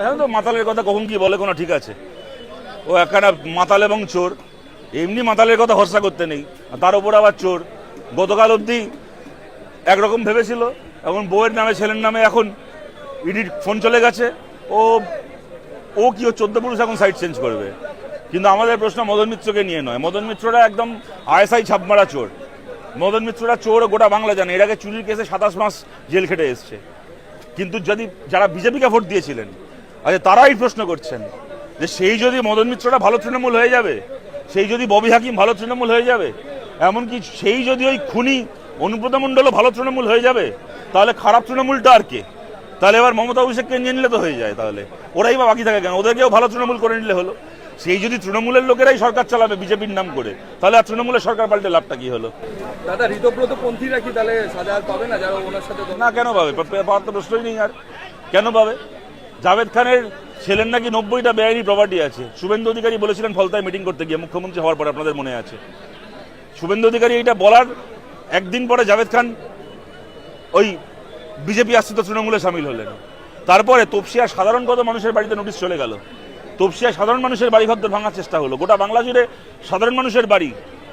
এখন তো মাতালের কথা কখন কি বলে কোনো ঠিক আছে, ও একখানা মাতাল এবং চোর, এমনি মাতালের কথা ভরসা করতে নেই, তার উপর আবার চোর। গতকাল অবধি একরকম ভেবেছিল, এখন বউয়ের নামে ছেলের নামে এখন ইডির ফোন চলে গেছে, ও ও কি ও 14 পুরুষ এখন সাইড চেঞ্জ করবে। কিন্তু আমাদের প্রশ্ন মদন মিত্রকে নিয়ে নয়, মদন মিত্ররা একদম আইএসআই ছাপমারা চোর। মদন মিত্ররা চোর গোটা বাংলা জানে, এর আগে চুরির কেসে 27 মাস জেল খেটে এসছে। কিন্তু যদি যারা বিজেপিকে ভোট দিয়েছিলেন, আচ্ছা তারাই প্রশ্ন করছেন যে সেই যদি মদন মিত্রটা ভালো তৃণমূল হয়ে যাবে, সেই যদি ববি হাকিম ভালো তৃণমূল হয়ে যাবে, এমনকি সেই যদি ওই খুনি অনুব্রত মণ্ডলও ভালো তৃণমূল হয়ে যাবে, তাহলে খারাপ তৃণমূলটা আর কে? তাহলে এবার মমতা অভিষেককে নিয়ে নিলে তো হয়ে যায়, তাহলে ওরাই বা বাকি থাকে কেন? ওদেরকেও ভালো তৃণমূল করে নিলে হলো। সেই যদি তৃণমূলের লোকেরাই সরকার চালাবে বিজেপির নাম করে, তাহলে আর তৃণমূলের সরকার পাল্টে লাভটা কি হলো? দাদা ঋতব্রত পন্থীরা কি তাহলে সাজা পাবে না যারা ওনার সাথে? না, কেন পাবে? পাওয়ার তো প্রশ্নই নেই। আর কেন পাবে? জাভেদ খানের ছেলের নাকি 90টা বেআইনি প্রপার্টি আছে। শুভেন্দু অধিকারী বলেছিলেন ফলতায় মিটিং করতে গিয়ে, মুখ্যমন্ত্রী হওয়ার পরে, আপনাদের মনে আছে। শুভেন্দু অধিকারী এটা বলার একদিন পরে জাভেদ খান ওই বিজেপি আশ্রিত তৃণমূলে সামিল হলেন। তারপরে তপসিয়ার সাধারণ কত মানুষের বাড়িতে নোটিশ চলে গেল, তপসিয়ায় সাধারণ মানুষের বাড়ি ঘর ভাঙার চেষ্টা হলো। গোটা বাংলা জুড়ে সাধারণ মানুষের বাড়ি,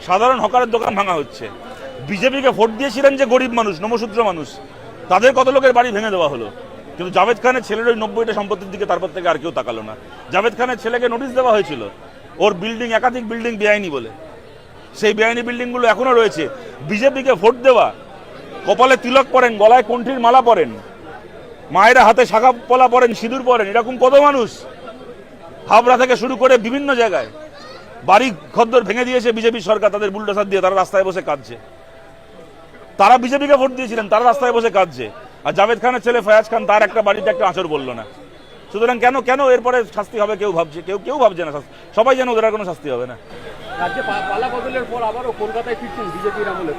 সাধারণ হকারের দোকান ভাঙা হচ্ছে। বিজেপিকে ভোট দিয়েছিলেন যে গরিব মানুষ, নমশূদ্র মানুষ, তাদের কত লোকের বাড়ি ভেঙে দেওয়া হলো। কিন্তু জাভেদ খানের ছেলের ওই 90টা সম্পত্তির দিকে তারপর থেকে আর কেউ তাকালো না। জাভেদ খানের ছেলেকে নোটিশ দেওয়া হয়েছিল ওর বিল্ডিং, একাধিক বিল্ডিং বেআইনি বলে। সেই বেআইনি বিল্ডিংগুলো এখনো রয়েছে। বিজেপিকে ভোট দেওয়া, কপালে তিলক পরেন, গলায় কণ্ঠির মালা পরেন, মায়েরা হাতে শাখা পলা পরেন, সিঁদুর পরেন, এরকম কত মানুষ হাবড়া থেকে শুরু করে বিভিন্ন জায়গায় বাড়ি ঘরদোর ভেঙে দিয়েছে বিজেপি সরকার, তাদের বুলডোজার দিয়ে। তারা রাস্তায় বসে কাঁদছে, তারা বিজেপিকে ভোট দিয়েছিলেন, তারা রাস্তায় বসে কাঁদছে। আর জাভেদ খানের ছেলে ফয়াজ খান, তার একটা বাড়িতে একটা আঁচড় বললো না। সুতরাং কেন কেন এরপরে শাস্তি হবে কেউ ভাবছে? কেউ ভাবছে না, সবাই যেন ওদের আর কোনো শাস্তি হবে না। রাজ্যে পালা বদলের পর আবারও কলকাতায় ফিরছেন বিজেপির আমলে,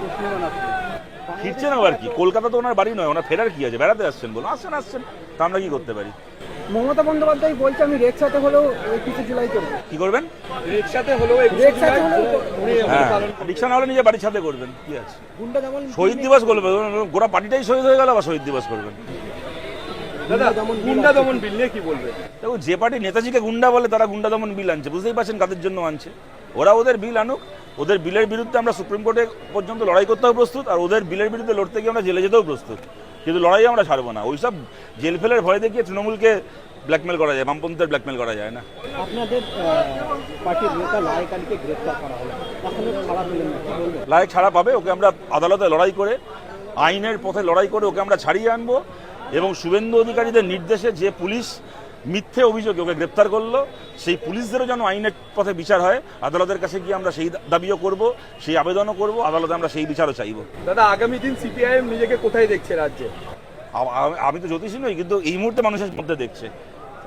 ফিরছেন আবার কি? কলকাতা তো ওনার বাড়ি নয়, ওনার ফেরার কি আছে? বেড়াতে আসছেন, বলুন আসছেন, তা আমরা কি করতে পারি? মমতা বন্দ্যোপাধ্যায় বলছে আমি রেক্সাতে হলেও 21 জুলাই করবো। কি করবেন? রিক্সাতে হলেও রিক্সা না হলে নিজে বাড়ির ছাদে করবেন, কি আছে? শহীদ দিবস করবেন, গোটা পার্টিটাই শহীদ হয়ে গেল, আবার শহীদ দিবস করবেন। গুন্ডা দমন বিল নিয়ে কি বলবে? দেখো, যে পার্টি নেতাজিকে গুন্ডা বলে তারা গুন্ডা দমন বিল আনছে, বুঝতেই পারছেন কাদের জন্য আনছে। ওরা ওদের বিল আনুক, ওদের বিলের বিরুদ্ধে আমরা সুপ্রিম কোর্টে পর্যন্ত লড়াই করতেও প্রস্তুত, আর ওদের বিলের বিরুদ্ধে লড়তে গিয়ে আমরা জেলে যেতেও প্রস্তুত। কিন্তু লড়াই আমরা ছাড়বো না। ওইসব জেল ফেলের ভয় দেখিয়ে তৃণমূলকে ব্ল্যাকমেল করা যায়, বামপন্থীদের ব্ল্যাকমেল করা যায় না। আপনাদের পার্টির নেতা লায়েক আলীকে গ্রেফতার করা হলো, তাহলে ছাড়া পেলেন না, কি বলবেন? লায়েক ছাড়া পাবে, ওকে আমরা আদালতে লড়াই করে, আইনের পথে লড়াই করে ওকে আমরা ছাড়িয়ে আনবো। এবং শুভেন্দু অধিকারীদের নির্দেশে যে পুলিশ মিথ্যে অভিযোগে ওকে গ্রেপ্তার করলো, সেই পুলিশদেরও যেন আইনের পথে বিচার হয়। আদালতের কাছে গিয়ে আমরা সেই দাবিও করব, সেই আবেদনও করব, আদালতে আমরা সেই বিচারও চাইব। দাদা, আগামী দিন সিপিআইএম নিজেকে কোথায় দেখছে রাজ্যে? আমি তো জ্যোতিষী নই, কিন্তু এই মুহূর্তে মানুষের মধ্যে দেখছে।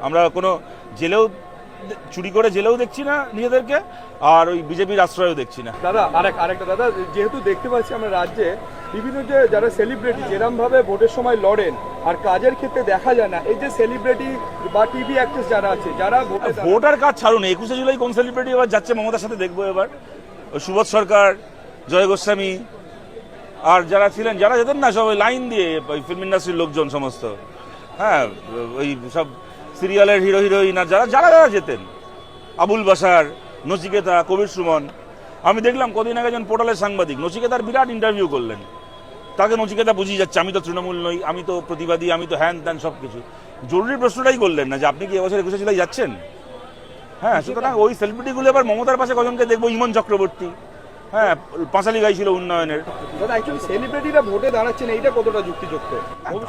আমরা কোনো জেলেও চুরি করে জেলেও দেখছি না নিজেদেরকে, আর ওই বিজেপির আশ্রয়ও দেখছি না। দাদা আরেকটা দাদা, যেহেতু দেখতে পাচ্ছি আমরা রাজ্যে বিভিন্ন যে যারা সেলিব্রিটি যেরকম ভাবে ভোটের সময় লড়েন আর কাজের ক্ষেত্রে দেখা যায় না, এই যে সেলিব্রিটি বা টিভি অ্যাক্ট্রেস যারা আছে, যারা ভোটার কাজ ছাড়ুন, 21শে জুলাই কোন সেলিব্রিটি এবার যাচ্ছে মমতার সাথে দেখবো এবার? ওই সুবোধ সরকার, জয় গোস্বামী, আর যারা ছিলেন, যারা যেতেন না সব ওই লাইন দিয়ে, ওই ফিল্ম ইন্ডাস্ট্রির লোকজন সমস্ত, হ্যাঁ, ওই সব সিরিয়ালের হিরো হিরোইন, আর যারা যারা যারা যেতেন, আবুল বাসার, নচিকেতা, কবির সুমন। আমি দেখলাম কদিন আগে একজন পোর্টালের সাংবাদিক নচিকেতার বিরাট ইন্টারভিউ করলেন। তাকে নচিকেতা বুঝিয়ে যাচ্ছে আমি তো তৃণমূল নই, আমি তো প্রতিবাদী, আমি তো হ্যান ত্যান সব কিছু। জরুরি প্রশ্নটাই করলেন না যে আপনি কি এবছর 21শে জুলাই যাচ্ছেন? হ্যাঁ, সুতরাং ওই সেলিব্রিটিগুলো এবার মমতার পাশে কজনকে দেখবো? ইমন চক্রবর্তী, হ্যাঁ, পাঁচালি গাইছিল উন্নয়নের। দাদা, অ্যাকচুয়ালি সেলিব্রিটিরা ভোটে দাঁড়াচ্ছেন, এইটা কতটা যুক্তিযুক্ত?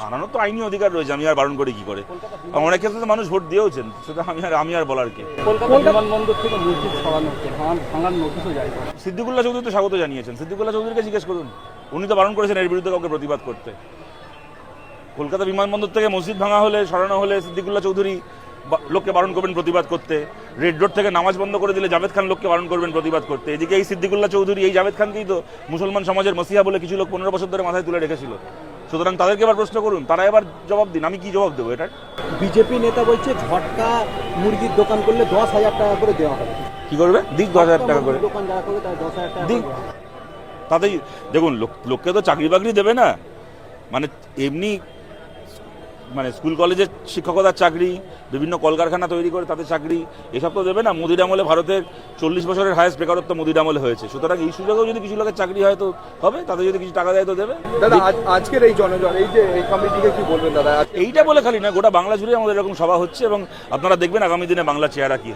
দাঁড়ানোর তো আইনি অধিকার রয়েছে, আমি আর বারণ করে কি করে? অনেক ক্ষেত্রে তো মানুষ ভোট দিয়েওছেন, সেটা আমি আর বলার কি? বিমানবন্দর থেকে মসজিদ সরানো হচ্ছে, ভাঙার নোটিশও জারি করা। সিদ্দিকুল্লাহ চৌধুরী তো স্বাগত জানিয়েছেন, সিদ্দিকুল্লাহ চৌধুরীকে জিজ্ঞেস করুন, উনি তো বারণ করেছেন এর বিরুদ্ধে কাউকে প্রতিবাদ করতে। কলকাতা বিমানবন্দর থেকে মসজিদ ভাঙা হলে, সরানো হলে সিদ্দিকুল্লাহ চৌধুরী লোককে বারণ করবেন প্রতিবাদ করতে। রেড রোড থেকে নামাজ বন্ধ করে দিলে জাভেদ খান লোককে বারণ করবেন প্রতিবাদ করতে। এদিকে এই সিদ্দিকুল্লাহ চৌধুরী এই জাভেদ খানকেই তো মুসলমান সমাজের মসিহা বলে কিছু লোক 15 বছর ধরে মাথায় তুলে রেখেছিল। সুতরাং তাদেরকে এবার প্রশ্ন করুন, তারা এবার জবাব দিন, আমি কি জবাব দেবো এটার? বিজেপি নেতা বলছে ঝটকা মুরগির দোকান করলে 10,000 টাকা করে দেওয়া হবে। কি করবে? দিক 10,000 টাকা করে দোকান যারা করবে তার 10,000 টাকা দিক। তাতেই দেখুন, লোককে তো চাকরি বাকরি দেবে না, মানে এমনি মানে স্কুল কলেজের শিক্ষকতার চাকরি, বিভিন্ন কলকারখানা তৈরি করে তাদের চাকরি, এসব তো দেবে না। মোদির আমলে ভারতের 40 বছরের হায়েস্ট বেকারত্ব মোদির আমলে হয়েছে। সুতরাং এই সুযোগেও যদি কিছু লোকের চাকরি হয় তো হবে, তাদের যদি কিছু টাকা দেয় তো দেবে। দাদা আজকের এই জনজন এই যে এই কমিটিকে কি বলবেন দাদা? এইটা বলে খালি না, গোটা বাংলা জুড়ে আমাদের এরকম সভা হচ্ছে এবং আপনারা দেখবেন আগামী দিনে বাংলা চেহারা কি হয়।